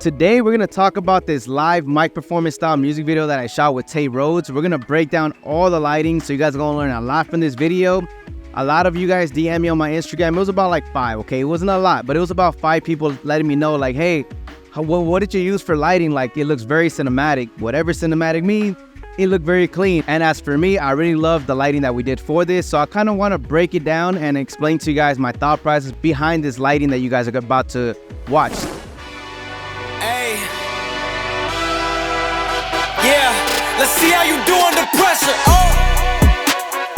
Today, we're going to talk about this live mic performance style music video that I shot with Tay Rhodes. We're going to break down all the lighting, so you guys are going to learn a lot from this video. A lot of you guys DM me on my Instagram. It was about like 5, okay? It wasn't a lot, but it was about 5 people letting me know like, hey, what did you use for lighting? Like, it looks very cinematic. Whatever cinematic means, it looked very clean. And as for me, I really love the lighting that we did for this. So I kind of want to break it down and explain to you guys my thought process behind this lighting that you guys are about to watch. Hey, yeah, let's see how you do under pressure. Oh,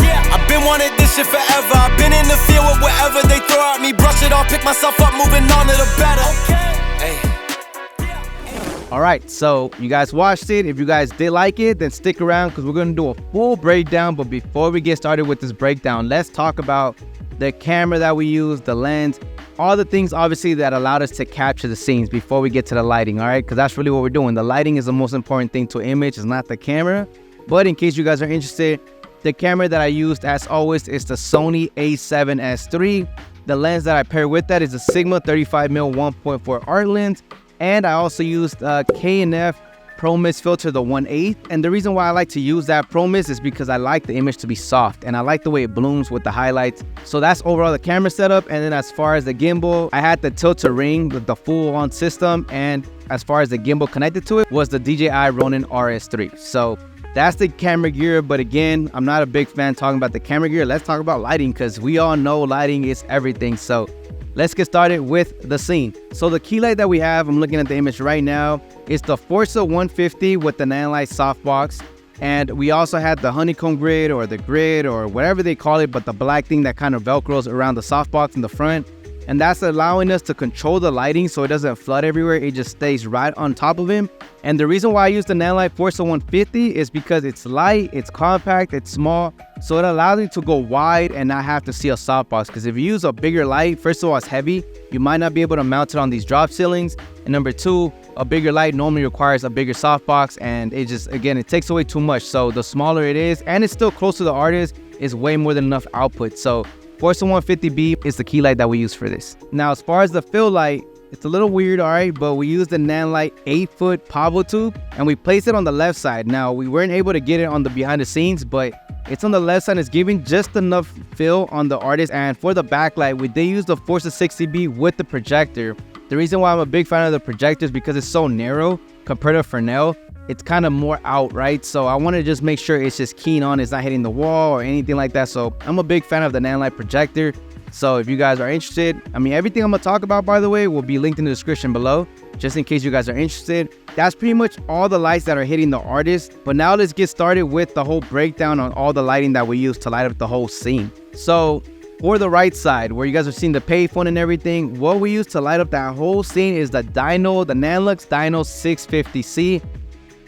yeah, I've been wanting this shit forever. I've been in the field with whatever they throw at me. Brush it off, pick myself up, moving on to the better. Okay. Hey. All right, so you guys watched it. If you guys did like it, then stick around because we're going to do a full breakdown. But before we get started with this breakdown, let's talk about the camera that we use, the lens, all the things obviously that allowed us to capture the scenes before we get to the lighting, all right? Because that's really what we're doing. The lighting is the most important thing to image, it's not the camera. But in case you guys are interested, the camera that I used as always is the Sony a7S III. The lens that I pair with that is a Sigma 35mm 1.4 art lens. And I also used K&F Pro Mist filter, the 1/8. And the reason why I like to use that Pro Mist is because I like the image to be soft and I like the way it blooms with the highlights. So that's overall the camera setup. And then as far as the gimbal, I had the tilt-to-ring with the full-on system. And as far as the gimbal connected to it was the DJI Ronin RS3. So that's the camera gear. But again, I'm not a big fan talking about the camera gear. Let's talk about lighting because we all know lighting is everything. So let's get started with the scene. So the key light that we have, I'm looking at the image right now, is the Forza 150 with the Nanlux softbox. And we also had the honeycomb grid or the grid or whatever they call it, but the black thing that kind of velcros around the softbox in the front. And that's allowing us to control the lighting so it doesn't flood everywhere. It just stays right on top of him. And the reason why I use the Nanlux Forza 150 is because it's light, it's compact, it's small. So it allows me to go wide and not have to see a softbox. Because if you use a bigger light, first of all, it's heavy. You might not be able to mount it on these drop ceilings. And number two, a bigger light normally requires a bigger softbox. And it just, again, it takes away too much. So the smaller it is, and it's still close to the artist, is way more than enough output. So Forza 150B is the key light that we use for this. Now, as far as the fill light, it's a little weird, all right, but we used the Nanlux 8-foot Pavo tube and we placed it on the left side. Now, we weren't able to get it on the behind the scenes, but it's on the left side. It's giving just enough fill on the artist. And for the backlight, we did use the Forza 60B with the projector. The reason why I'm a big fan of the projector is because it's so narrow compared to Fresnel. It's kind of more out, right? So I want to just make sure it's just keen on, it's not hitting the wall or anything like that. So I'm a big fan of the Nanlux projector. So if you guys are interested, I mean, everything I'm gonna talk about, by the way, will be linked in the description below, just in case you guys are interested. That's pretty much all the lights that are hitting the artist. But now let's get started with the whole breakdown on all the lighting that we use to light up the whole scene. So for the right side, where you guys are seeing the payphone and everything, what we use to light up that whole scene is the Nanlux Dyno 650C.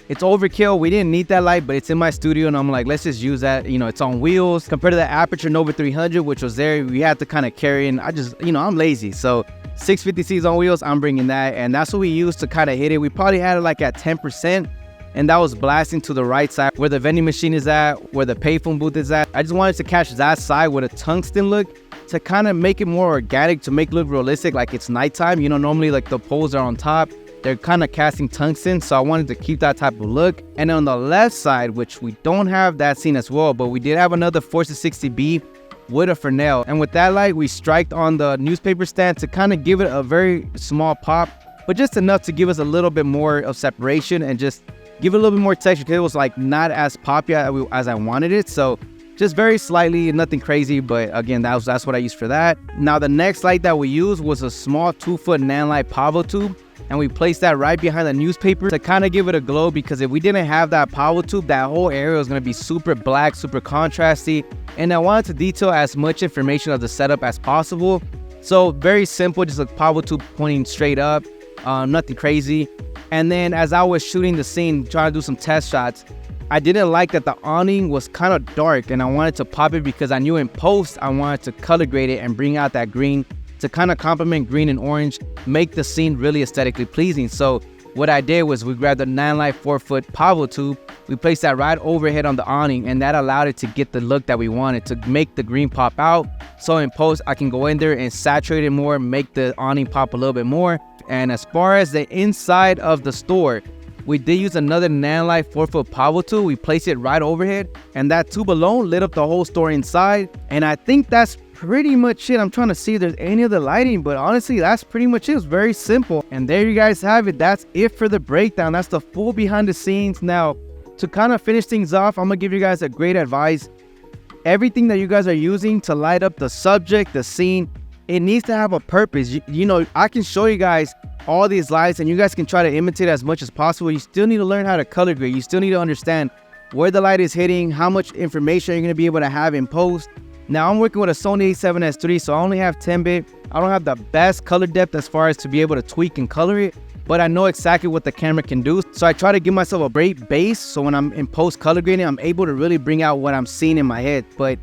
It's overkill. We didn't need that light, but it's in my studio and I'm like, let's just use that. You know, it's on wheels compared to the Aperture Nova 300, which was there. We had to kind of carry in. I'm lazy. So 650C's on wheels, I'm bringing that. And that's what we used to kind of hit it. We probably had it like at 10%. And that was blasting to the right side where the vending machine is at, where the payphone booth is at. I just wanted to catch that side with a tungsten look to kind of make it more organic, to make it look realistic, like it's nighttime. You know, normally like the poles are on top. They're kind of casting tungsten, so I wanted to keep that type of look. And on the left side, which we don't have that scene as well, but we did have another Forza 60B with a Fresnel. And with that light, we striked on the newspaper stand to kind of give it a very small pop, but just enough to give us a little bit more of separation and just give it a little bit more texture, because it was like not as poppy as I wanted it. So just very slightly, nothing crazy, but again, that's what I used for that. Now the next light that we used was a small 2-foot Nanlux Pavo tube. And we placed that right behind the newspaper to kind of give it a glow, because if we didn't have that Pavo tube, that whole area was going to be super black, super contrasty. And I wanted to detail as much information of the setup as possible. So very simple, just a Pavo tube pointing straight up, nothing crazy. And then as I was shooting the scene, trying to do some test shots, I didn't like that the awning was kind of dark and I wanted to pop it because I knew in post I wanted to color grade it and bring out that green to kind of complement green and orange, make the scene really aesthetically pleasing. So what I did was we grabbed the Nanlux 4-foot Pavo tube, we placed that right overhead on the awning, and that allowed it to get the look that we wanted, to make the green pop out. So in post, I can go in there and saturate it more, make the awning pop a little bit more. And as far as the inside of the store, we did use another Nanlux 4-foot Pavo tube. We placed it right overhead, and that tube alone lit up the whole store inside. And I think that's pretty much it. I'm trying to see if there's any other lighting, but honestly, that's pretty much it. It's very simple. And there you guys have it. That's it for the breakdown. That's the full behind the scenes. Now, to kind of finish things off, I'm gonna give you guys a great advice. Everything that you guys are using to light up the subject, the scene, it needs to have a purpose. You know, I can show you guys all these lights and you guys can try to imitate as much as possible. You still need to learn how to color grade. You still need to understand where the light is hitting, how much information you're going to be able to have in post. Now, I'm working with a Sony a7S III, so I only have 10-bit. I don't have the best color depth as far as to be able to tweak and color it, but I know exactly what the camera can do. So I try to give myself a great base, so when I'm in post color grading, I'm able to really bring out what I'm seeing in my head. But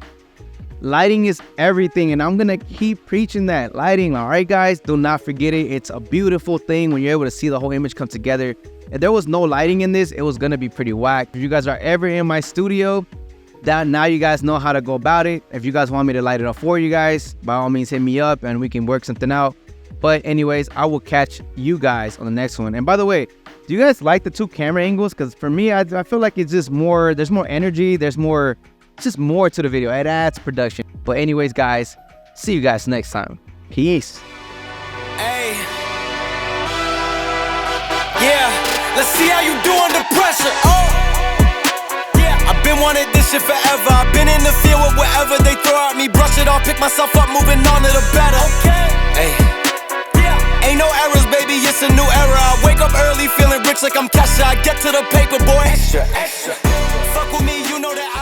lighting is everything, and I'm gonna keep preaching that. Lighting, all right guys, do not forget it. It's a beautiful thing when you're able to see the whole image come together. If there was no lighting in this, it was gonna be pretty whack. If you guys are ever in my studio, now you guys know how to go about it. If you guys want me to light it up for you guys, by all means hit me up and we can work something out. But anyways, I will catch you guys on the next one. And by the way, do you guys like the two camera angles? Because for me, I feel like it's just more, there's more energy, there's more, it's just more to the video. It adds production. But anyways, guys, see you guys next time. Peace. Hey. Yeah, let's see how you do under pressure. Oh. Yeah, I've been wanting this shit forever. I've been in the field with whatever they throw at me. Brush it off, pick myself up, moving on to the better. Okay. Hey. Yeah, ain't no errors, baby, it's a new era. I wake up early feeling rich like I'm Kesha. I get to the paper, boy. Extra, extra. Fuck with me, you know that